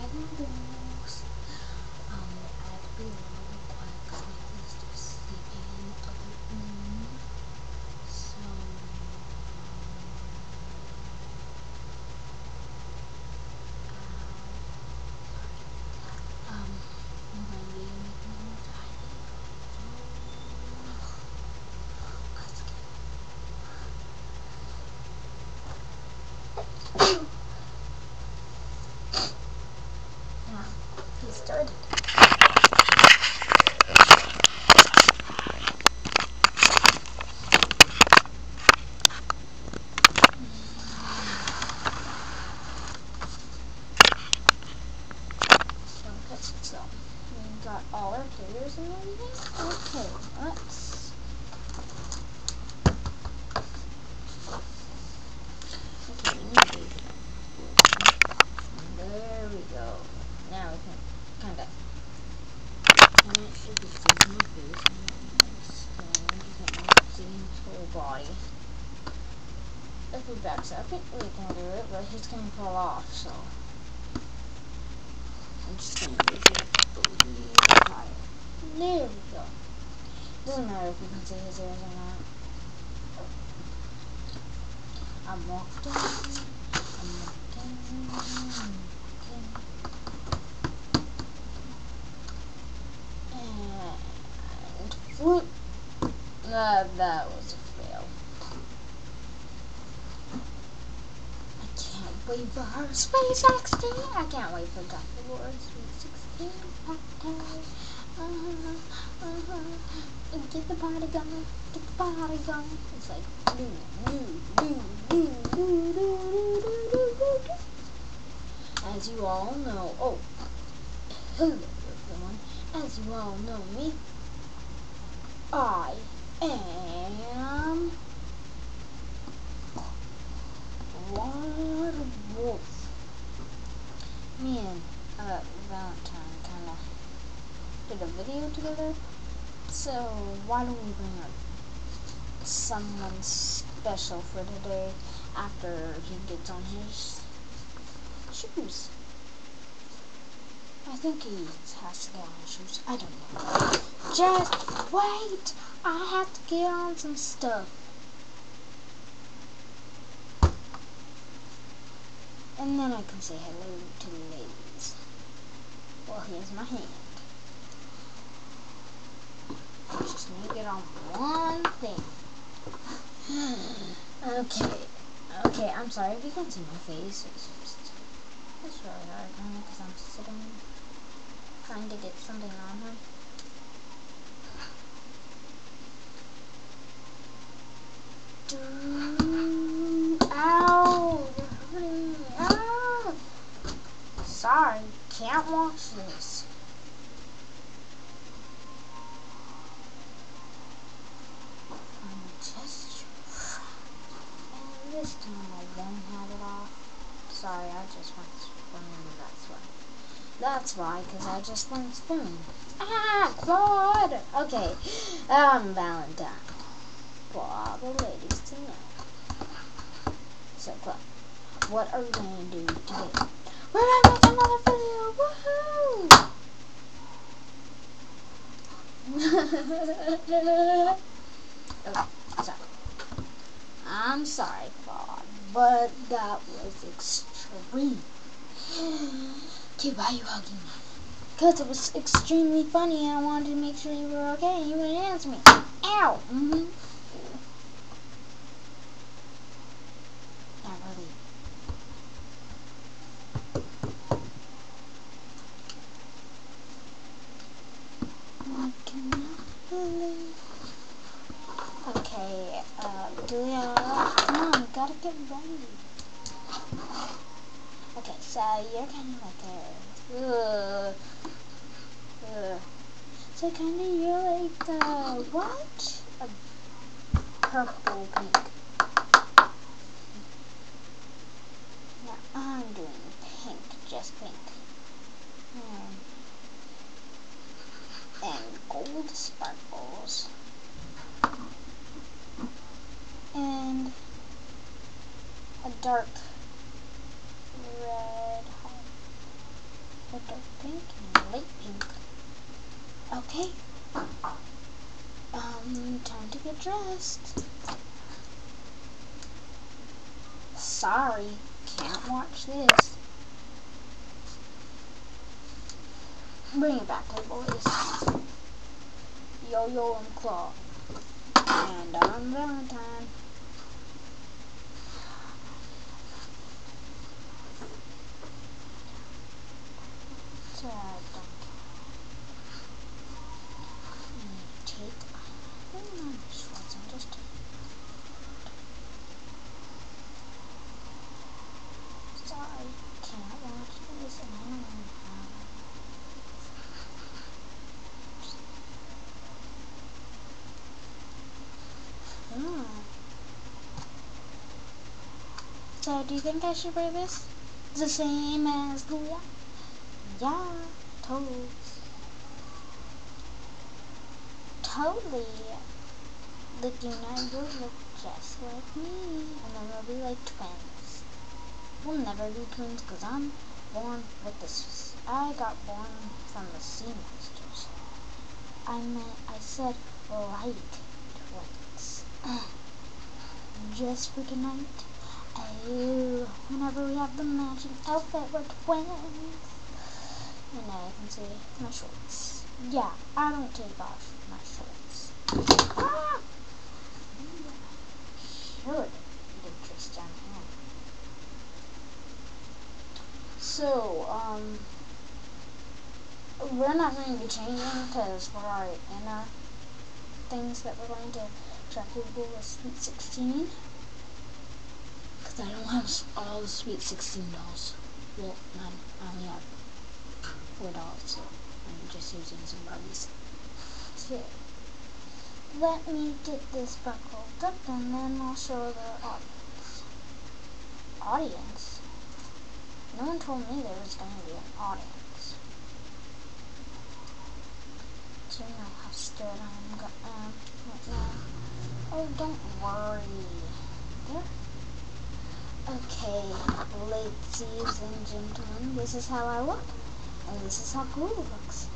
candles. I had to be a little quiet because my sister's sleeping in the other room. So, I'm going to be making them tiny. Let's get now, he started. So, we got all our players and everything. Okay, let's. Okay, we need these. There we go. Now we can kind of. I'm not sure if it's in my face. So I'm just seeing his whole body. If he backs up, we can do it, but he's gonna fall off. So I'm just gonna use it. There we go. Doesn't matter if you can see his ears or not. I'm walking. And whoop. That was a fail. I can't wait for her Sweet 16. I can't wait for Dr. Lord's Sweet 16. Get the party going. Get the party going. It's like as you all know. Oh, hello everyone. As you all know me, I am Water Wolf. Me and Valentine kind of did a video together. So why don't we bring up someone special for today after he gets on his shoes? I think he has to get on his shoes. I don't know. Just wait. I have to get on some stuff. And then I can say hello to the ladies. Well, here's my hand. I just need to get on one thing. Okay, I'm sorry if you can't see my face. It's really hard for me because I'm sitting trying to get something on him. Ow! You're hurting me. Ow! Sorry, can't watch this. And this time I won't have it off. Sorry, I just went swimming, that's why, because I just went swimming. Ah, Claude! Okay, Valentine. For all the ladies tonight. So, Claude, what are we going to do today? We're going to make another video! Woohoo! Okay, sorry. I'm sorry, Claude, but that was extreme. Okay, why are you hugging me? Because it was extremely funny and I wanted to make sure you were okay and you wouldn't answer me. Ow! Not really. I cannot believe. Okay, Julia, come on, gotta get ready. Okay, so you're kind of like so kind of you're like, what? A purple pink. Now I'm doing pink, just pink. And gold sparkles. And a dark red heart. a dark pink and a light pink. Okay. Time to get dressed. Sorry, can't watch this. Bring it back, hey boys. Yo-Yo and Claw. And on Valentine. So I don't take my shorts and just sorry, can't watch this and I don't know how. So do you think I should wear this? It's the same as the one. Yeah, totally. Totally. Looking at you look just like me. And then we'll be like twins. We'll never be twins because I'm born with this. I got born from the Sea Monsters. I said like twins. Just for tonight. Whenever we have the matching outfit, we're twins. And now you can see my shorts. Yeah, I don't take off my shorts. Ah! Should get dressed down here. So, we're not going to be changing because we're already in our things that we're going to try to do with Sweet 16. Because I don't have all the Sweet 16 dolls. Well, none. I only have 4 dolls, so I'm just using some Barbies. So, let me get this buckled up and then I'll show the audience. Audience? No one told me there was going to be an audience. Do you know how scared I am right now? Oh, don't worry. There. Okay, ladies and gentlemen, this is how I look, and this is how Glue looks.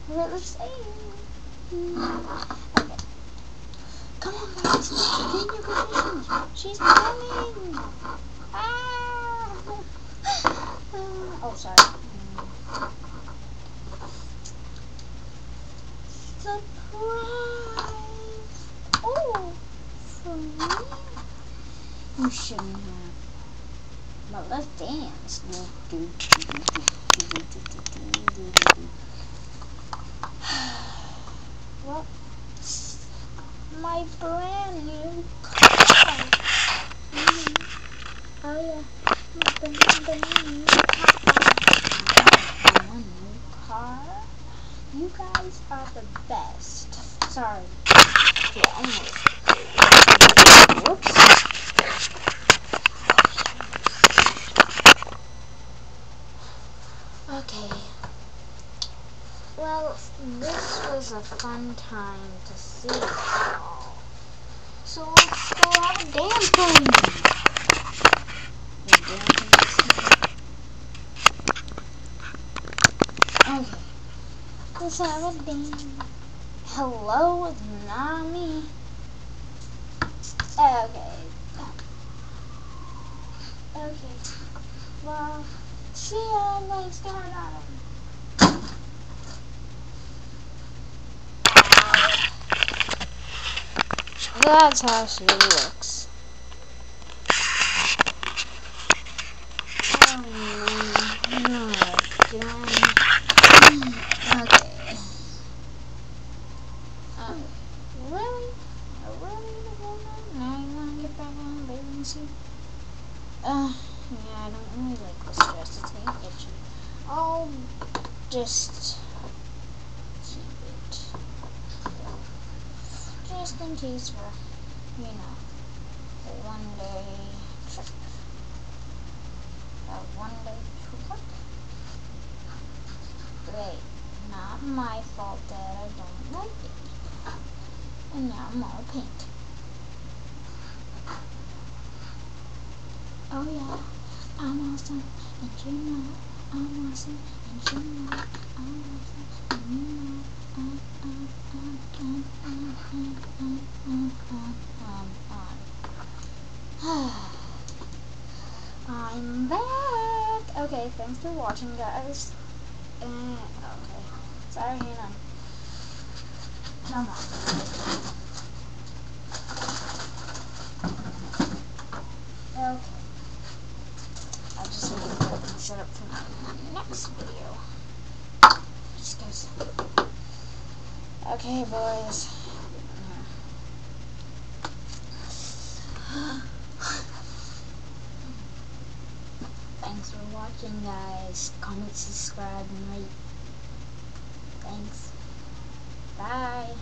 Let's see. Okay. Come on, guys, get in your positions. She's coming. Ah! Oh, sorry. Surprise! Oh, for me? You shouldn't have. But let's dance. Well, my brand new car. Oh yeah, my brand new car. You guys are the best. Sorry. Yeah, almost. Whoops. Okay. Well, this was a fun time to see it all. So let's go have a dance party. Okay. Let's have a dance. Hello, it's not me. Okay. Okay. Well, see ya next time. That's how she looks. Oh no, again. Okay. Really? Now you wanna get back on the bathing suit? Yeah, I don't really like this dress. It's gonna get you. I'll just keep it. Just in case for, you know, a one-day trip. A one-day trip? Wait, not my fault that I don't like it. And now I'm all pink. Oh yeah, I'm awesome, and you know I'm awesome, and you know I'm awesome, and you know I'm back. Okay, thanks for watching, guys. Okay, sorry, Hannah. Come on. Okay. I just need to get everything set up for my next video. Just goes. Okay, boys. Thanks for watching, guys. Comment, subscribe, and rate. Thanks. Bye.